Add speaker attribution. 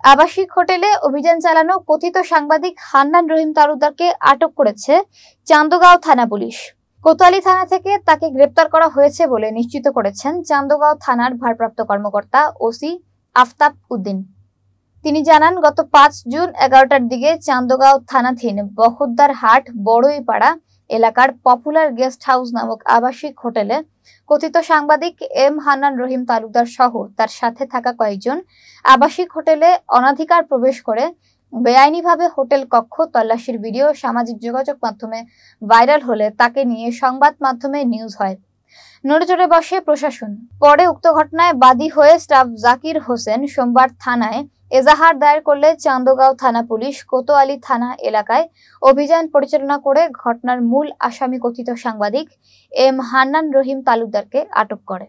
Speaker 1: আবাসিক হোটেলে অভিযান চালানো কথিত সাংবাদিক হান্নান রহিম তালুকদারকে আটক করেছে চান্দগাঁও থানা পুলিশ। কোতোয়ালি থানা থেকে তাকে গ্রেপ্তার করা হয়েছে বলে নিশ্চিত করেছেন চান্দগাঁও থানার ভারপ্রাপ্ত কর্মকর্তা ওসি আফতাব উদ্দিন। তিনি জানান, গত 5 জুন 11টার দিকে চান্দগাঁও থানাধীন বখতদার হাট বড়ইপাড়া এলাকার পপুলার গেস্ট হাউস নামক আবাসিক হোটেলে কথিত সাংবাদিক এম হান্নান রহিম তালুকদার সহ তার সাথে থাকা কয়েকজন আবাসিক হোটেলে অনধিকার প্রবেশ করে বেআইনিভাবে হোটেল কক্ষ তল্লাশির ভিডিও সামাজিক যোগাযোগ মাধ্যমে ভাইরাল হলে তাকে নিয়ে সংবাদ মাধ্যমে নিউজ হয়। নড়েচড়ে বসে প্রশাসন। পরে উক্ত ঘটনায় বাদী হয়ে স্টাফ জাকির হোসেন সোমবার থানায় এজাহার দায়ের করলে চান্দগাঁও থানা পুলিশ কোতোয়ালি থানা এলাকায় অভিযান পরিচালনা করে ঘটনার মূল আসামি কথিত সাংবাদিক এম হান্নান রহিম তালুকদারকে আটক করে।